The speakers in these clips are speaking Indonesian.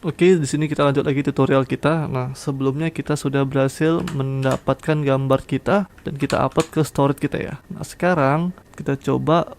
Oke, di sini kita lanjut lagi tutorial kita. Nah, sebelumnya kita sudah berhasil mendapatkan gambar kita dan kita upload ke storage kita ya. Nah, sekarang kita coba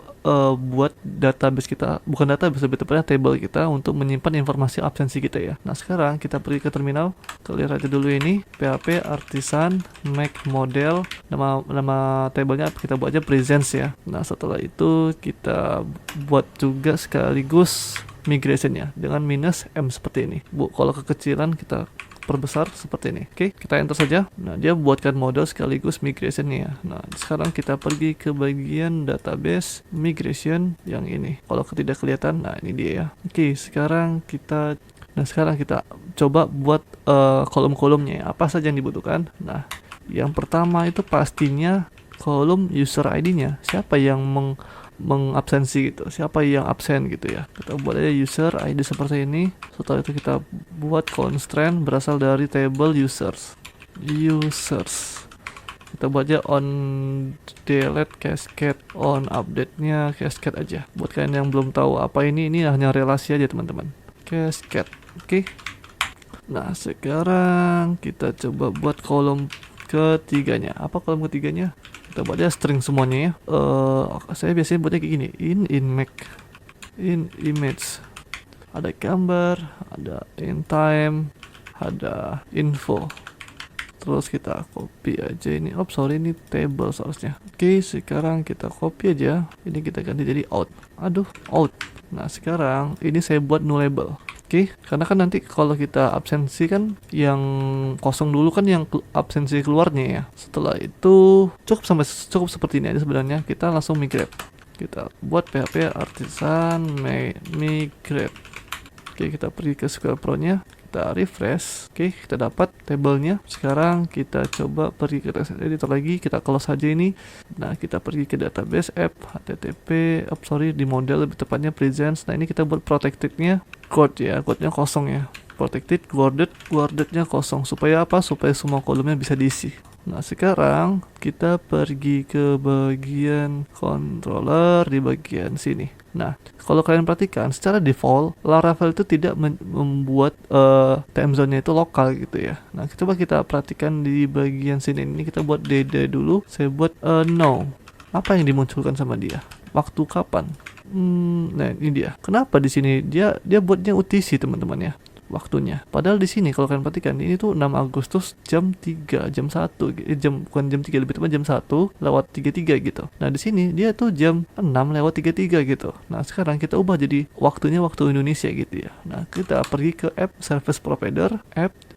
buat database kita, bukan database, lebih tepatnya table kita untuk menyimpan informasi absensi kita ya. Nah, sekarang kita pergi ke terminal. Clear aja dulu ini php artisan make model, nama tablenya kita buat aja presence ya. Nah, setelah itu kita buat juga sekaligus migrationnya dengan minus m seperti ini. Kalau kekecilan kita perbesar seperti ini. Oke, kita enter saja. Nah, dia buatkan model sekaligus migrationnya. Nah, sekarang kita pergi ke bagian database migration yang ini. Kalau tidak kelihatan, nah ini dia ya. Oke, sekarang kita coba buat kolom-kolomnya. Apa saja yang dibutuhkan? Nah, yang pertama itu pastinya kolom user ID-nya. Siapa yang mengabsensi gitu, siapa yang absen gitu ya. Kita buat aja user ID seperti ini. Setelah itu kita buat constraint berasal dari table users. Kita buat aja on delete cascade, on update nya cascade aja. Buat kalian yang belum tahu apa ini hanya relasi aja teman-teman. Cascade. Oke. Nah, sekarang kita coba buat kolom ketiganya. Apa kolom ketiganya? Kita buat aja string semuanya ya. Saya biasanya buatnya kayak gini. In image. Ada gambar, ada in time, ada info. Terus kita copy aja ini. Ini table seharusnya. Oke, sekarang kita copy aja. Ini kita ganti jadi out. Out. Nah, sekarang ini saya buat nullable. Oke, karena kan nanti kalau kita absensi kan yang kosong dulu kan yang absensi keluarnya ya. Setelah itu cukup seperti ini aja sebenarnya. Kita langsung migrate. Kita buat php artisan migrate. Oke, kita pergi ke SQL Pro-nya. Kita refresh. Oke, kita dapat tabelnya. Sekarang kita coba pergi ke text editor lagi. Kita close aja ini. Nah, kita pergi ke database app http di model lebih tepatnya presence. Nah, ini kita buat protected-nya guard ya, guardnya kosong ya. Protected guardednya kosong. Supaya apa? Supaya semua kolomnya bisa diisi. Nah, sekarang kita pergi ke bagian controller di bagian sini. Nah, kalau kalian perhatikan secara default Laravel itu tidak membuat time zone-nya itu lokal gitu ya. Nah, coba kita perhatikan di bagian sini. Ini kita buat DD dulu. Saya buat no. Apa yang dimunculkan sama dia? Waktu kapan? Nah, ini dia. Kenapa di sini dia buatnya UTC teman-teman ya, waktunya. Padahal di sini kalau kalian perhatikan ini tuh 6 Agustus jam 3, jam 1, bukan jam 3, lebih tepat jam 1 lewat 33 gitu. Nah, di sini dia tuh jam 6 lewat 33 gitu. Nah, sekarang kita ubah jadi waktunya waktu Indonesia gitu ya. Nah, kita pergi ke app service provider,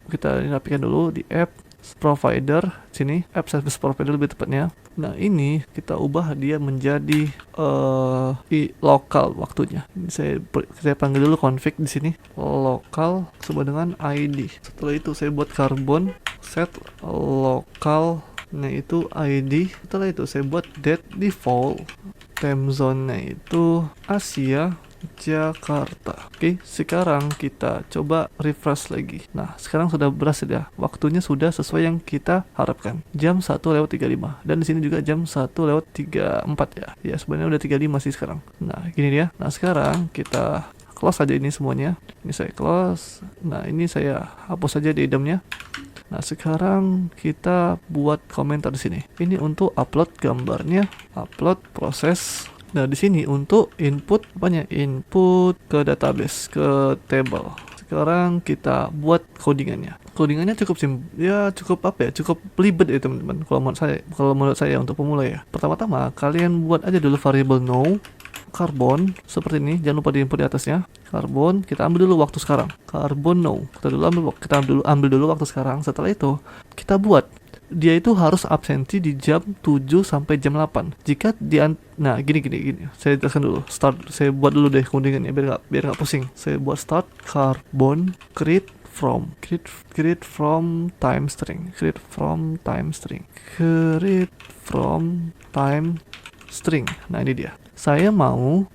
kita rapikan dulu di app provider sini, app service provider lebih tepatnya. Nah, ini kita ubah dia menjadi lokal waktunya. Ini saya panggil dulu config di sini lokal sama dengan ID. Setelah itu saya buat carbon set lokal, nah itu ID. Setelah itu saya buat date default, time zone-nya itu Asia Jakarta. Oke, sekarang kita coba refresh lagi. Nah, sekarang sudah berhasil ya. Waktunya sudah sesuai yang kita harapkan. Jam 1:35. Dan di sini juga jam 1:34 ya. Ya, sebenarnya udah 35 sih sekarang. Nah, gini dia. Nah, sekarang kita close aja ini semuanya. Ini saya close. Nah, ini saya hapus aja di idemnya. Nah, sekarang kita buat komentar di sini. Ini untuk upload gambarnya, upload proses. Nah, di sini untuk input input ke database, ke table. Sekarang kita buat codingannya. Codingannya cukup cukup ribet ya teman-teman. Kalau menurut saya untuk pemula ya. Pertama-tama kalian buat aja dulu variable no carbon seperti ini, jangan lupa di input di atasnya. Carbon, kita ambil dulu waktu sekarang. Carbon no. Kita ambil dulu waktu sekarang. Setelah itu kita buat dia itu harus absensi di jam 7 sampai jam 8. Jika nah gini. Saya jelaskan dulu. Saya buat dulu deh codingannya biar nggak pusing. Saya buat start carbon create from time string. Nah, ini dia. Saya mau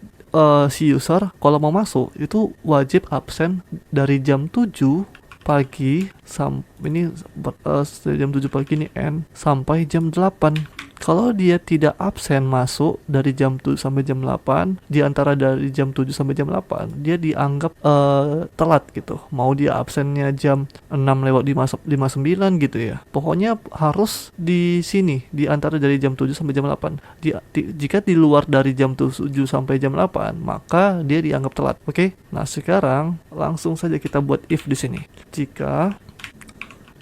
si user kalau mau masuk itu wajib absen dari jam 7 pagi ini jam 7 pagi ini sampai jam 8 Kalau dia tidak absen masuk dari jam 7 sampai jam 8, di antara dari jam 7 sampai jam 8, dia dianggap telat gitu. Mau dia absennya jam 6 lewat 59 gitu ya. Pokoknya harus di sini, di antara dari jam 7 sampai jam 8. Jika di luar dari jam 7 sampai jam 8, maka dia dianggap telat. Oke? Nah, sekarang langsung saja kita buat if di sini. Jika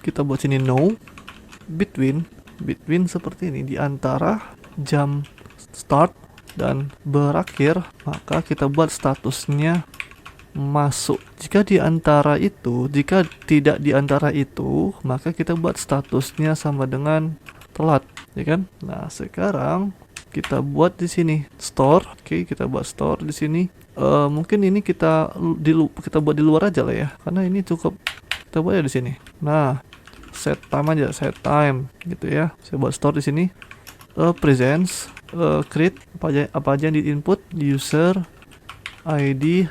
kita buat sini no, between seperti ini, di antara jam start dan berakhir, maka kita buat statusnya masuk. Jika tidak di antara itu, maka kita buat statusnya sama dengan telat, ya kan? Nah, sekarang kita buat di sini store. Oke, kita buat store di sini. Mungkin ini kita buat di luar aja lah ya, karena ini cukup. Kita buat ya di sini. Nah, set time gitu ya. Saya buat store di sini. Presents, create apa aja yang di input, user ID,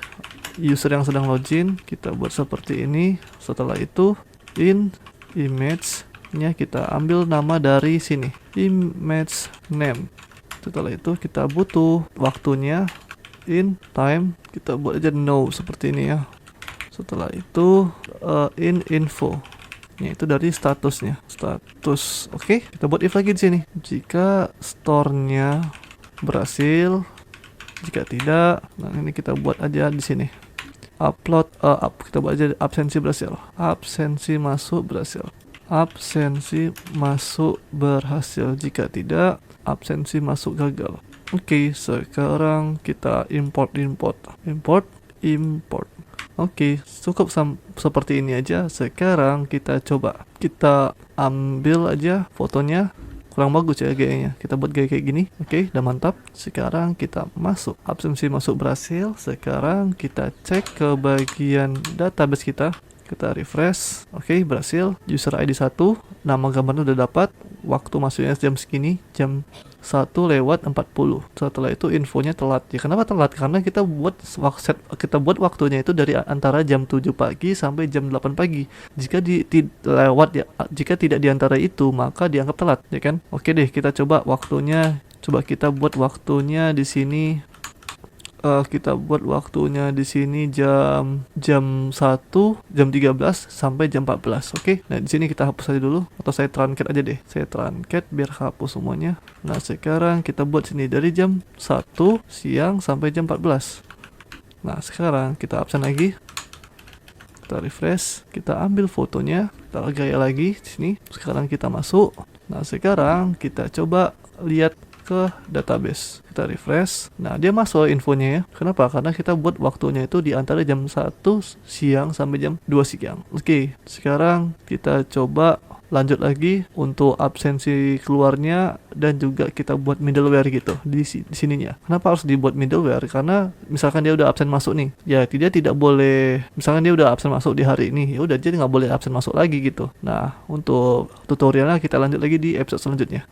user yang sedang login, kita buat seperti ini. Setelah itu in image-nya kita ambil nama dari sini, image name. Setelah itu kita butuh waktunya, in time kita buat aja no seperti ini ya. Setelah itu in info, itu dari statusnya, status. Oke, kita buat if lagi di sini. Jika store-nya berhasil, jika tidak, nah ini kita buat aja di sini. Upload, kita buat aja absensi berhasil. Absensi masuk berhasil. Absensi masuk berhasil. Jika tidak, absensi masuk gagal. Oke, sekarang kita import. Oke, cukup seperti ini aja. Sekarang kita coba. Kita ambil aja fotonya. Kurang bagus ya gayanya. Kita buat gaya kayak gini. Oke, udah mantap. Sekarang kita masuk. Absensi masuk berhasil. Sekarang kita cek ke bagian database kita. Kita refresh. Oke, berhasil. User ID 1. Nama gambarnya udah dapat. Waktu masuknya jam segini. Jam 1:40. Setelah itu infonya telat. Ya kenapa telat? Karena kita buat waktunya itu dari antara jam 7 pagi sampai jam 8 pagi. Jika jika tidak di antara itu, maka dianggap telat, ya kan? Oke deh, kita coba waktunya. Coba kita buat waktunya di sini. Kita buat waktunya di sini jam 1, jam 13 sampai jam 14. Oke. Nah, di sini kita hapus aja dulu, atau saya truncat aja deh. Saya truncat biar hapus semuanya. Nah, sekarang kita buat sini dari jam 1 siang sampai jam 14. Nah, sekarang kita absen lagi. Kita refresh, kita ambil fotonya, kita gaya lagi di sini. Sekarang kita masuk. Nah, sekarang kita coba lihat ke database. Kita refresh. Nah, dia masuk infonya ya. Kenapa? Karena kita buat waktunya itu di antara jam 1 siang sampai jam 2 siang. Oke, sekarang kita coba lanjut lagi untuk absensi keluarnya, dan juga kita buat middleware gitu di sininya. Kenapa harus dibuat middleware? Karena misalkan dia udah absen masuk nih, ya dia tidak boleh, misalkan dia udah absen masuk di hari ini, ya udah jadi nggak boleh absen masuk lagi gitu. Nah, untuk tutorialnya kita lanjut lagi di episode selanjutnya.